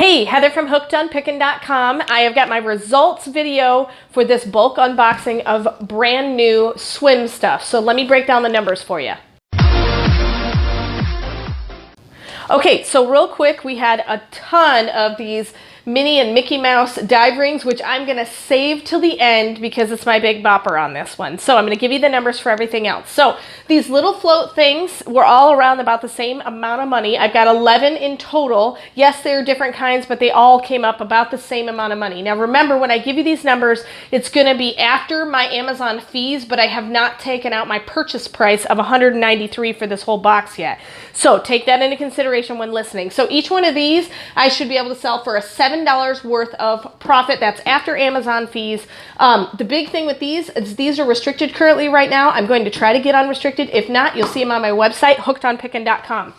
Hey, Heather from hookedonpickin.com. I have got my results video for this bulk unboxing of brand new swim stuff. So let me break down the numbers for you. Okay, so real quick, we had a ton of these Minnie and Mickey Mouse dive rings, which I'm going to save till the end because it's my big bopper on this one. So I'm going to give you the numbers for everything else. So these little float things were all around about the same amount of money. I've got 11 in total. Yes, they're different kinds, but they all came up about the same amount of money. Now remember, when I give you these numbers, it's going to be after my Amazon fees, but I have not taken out my purchase price of $193 for this whole box yet. So take that into consideration when listening. So each one of these, I should be able to sell for a $7 worth of profit. That's after Amazon fees. The big thing with these is these are restricted currently right now. I'm going to try to get unrestricted. If not, you'll see them on my website, hookedonpickin.com.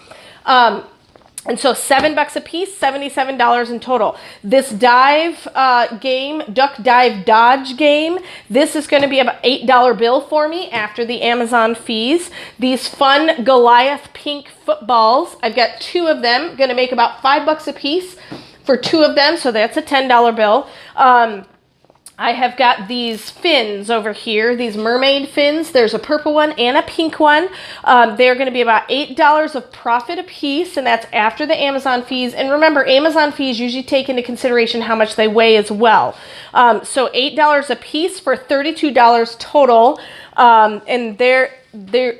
And so $7 a piece, $77 in total. This dive game, duck, dive, dodge game, this is going to be about $8 bill for me after the Amazon fees. These fun Goliath pink footballs, I've got 2 of them, going to make about $5 a piece for 2 of them, so that's a $10 bill. I have got these fins over here, these mermaid fins. There's a purple one and a pink one. They're going to be about $8 of profit a piece, and that's after the Amazon fees. And remember, Amazon fees usually take into consideration how much they weigh as well. So $8 a piece for $32 total. And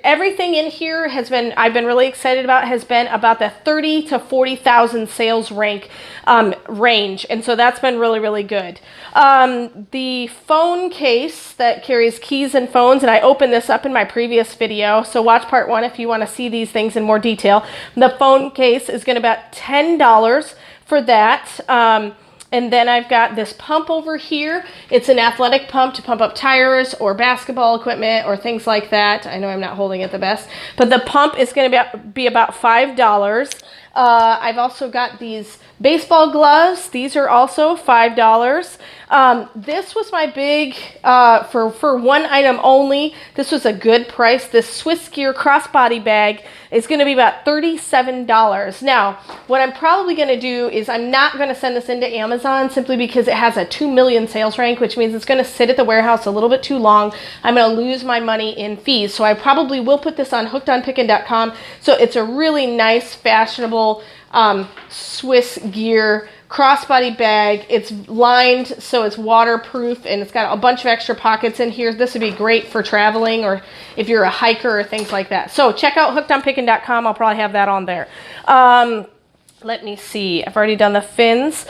everything in here has been, I've been really excited about, has been about the 30 to 40,000 sales range. And so that's been really, really good. The phone case that carries keys and phones, and I opened this up in my previous video, so watch part 1 if you want to see these things in more detail. The phone case is going to be about $10 for that. And then I've got this pump over here. It's an athletic pump to pump up tires or basketball equipment or things like that. I know I'm not holding it the best, but the pump is going to be about $5. I've also got these baseball gloves. These are also $5. This was my big, for one item only, this was a good price. This Swiss Gear crossbody bag is going to be about $37. Now, what I'm probably going to do is I'm not going to send this into Amazon simply because it has a 2 million sales rank, which means it's going to sit at the warehouse a little bit too long. I'm going to lose my money in fees. So I probably will put this on hookedonpickin.com. So it's a really nice, fashionable Swiss Gear crossbody bag. It's lined so it's waterproof, and it's got a bunch of extra pockets in here. This would be great for traveling or if you're a hiker or things like that. So check out hookedonpickin.com. I'll probably have that on there. Let me see. I've already done the fins.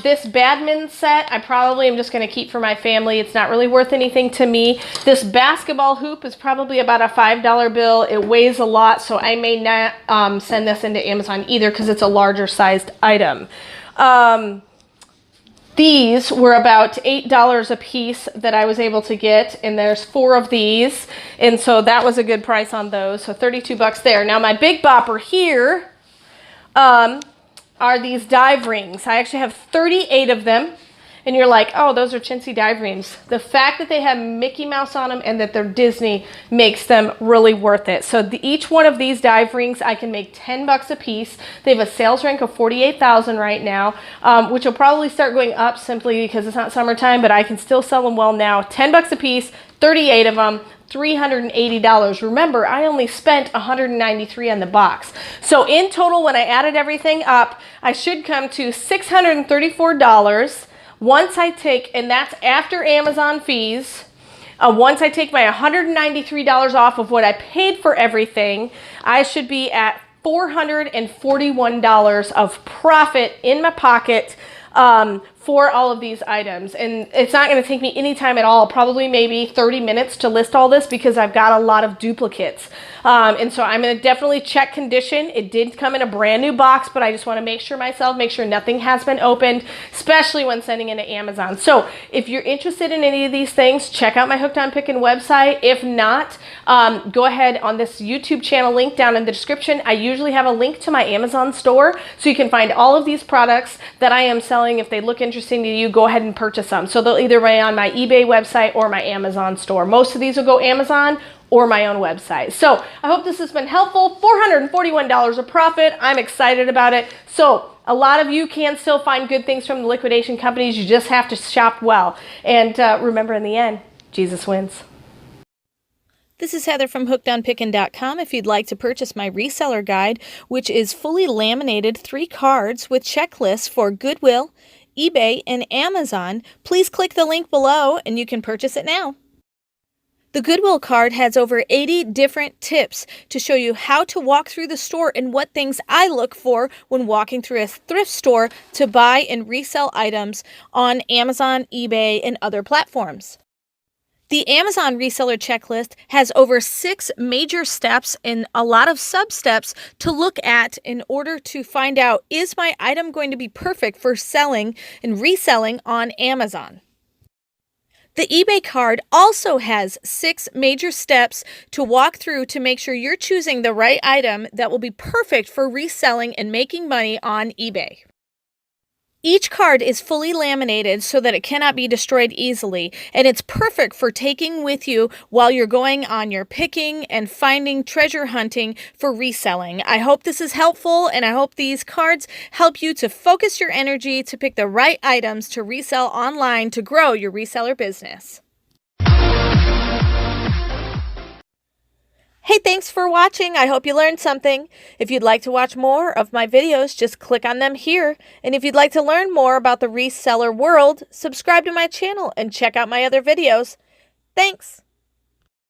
This badminton set, I probably am just going to keep for my family. It's not really worth anything to me. This basketball hoop is probably about a $5 bill. It weighs a lot, so I may not send this into Amazon either because it's a larger sized item. These were about $8 a piece that I was able to get, and there's 4 of these, and so that was a good price on those, so $32 there. Now my big bopper here are these dive rings. I actually have 38 of them, and you're like, oh, those are chintzy dive rings. The fact that they have Mickey Mouse on them and that they're Disney makes them really worth it. So each one of these dive rings, I can make $10 a piece. They have a sales rank of 48,000 right now, which will probably start going up simply because it's not summertime, but I can still sell them well now. $10 a piece, 38 of them. $380. Remember, I only spent $193 on the box. So in total, when I added everything up, I should come to $634 once I take, and that's after Amazon fees. Once I take my $193 off of what I paid for everything, I should be at $441 of profit in my pocket for all of these items. And it's not going to take me any time at all, probably maybe 30 minutes to list all this because I've got a lot of duplicates. And so I'm going to definitely check condition. It did come in a brand new box, but I just want to make sure nothing has been opened, especially when sending into Amazon. So if you're interested in any of these things, check out my Hooked on Pickin website. If not, go ahead on this YouTube channel link down in the description. I usually have a link to my Amazon store, so you can find all of these products that I am selling. If they look interesting to you, go ahead and purchase them. So they'll either be on my eBay website or my Amazon store. Most of these will go Amazon or my own website. So I hope this has been helpful. $441 of profit. I'm excited about it. So a lot of you can still find good things from the liquidation companies. You just have to shop well. And remember, in the end, Jesus wins. This is Heather from HookedOnPickin.com. If you'd like to purchase my reseller guide, which is fully laminated 3 cards with checklists for Goodwill, eBay, and Amazon, please click the link below and you can purchase it now. The Goodwill card has over 80 different tips to show you how to walk through the store and what things I look for when walking through a thrift store to buy and resell items on Amazon, eBay, and other platforms. The Amazon reseller checklist has over 6 major steps and a lot of sub-steps to look at in order to find out, is my item going to be perfect for selling and reselling on Amazon? The eBay card also has 6 major steps to walk through to make sure you're choosing the right item that will be perfect for reselling and making money on eBay. Each card is fully laminated so that it cannot be destroyed easily, and it's perfect for taking with you while you're going on your picking and finding treasure hunting for reselling. I hope this is helpful, and I hope these cards help you to focus your energy to pick the right items to resell online to grow your reseller business. Hey, thanks for watching. I hope you learned something. If you'd like to watch more of my videos, just click on them here. And if you'd like to learn more about the reseller world, subscribe to my channel and check out my other videos. Thanks.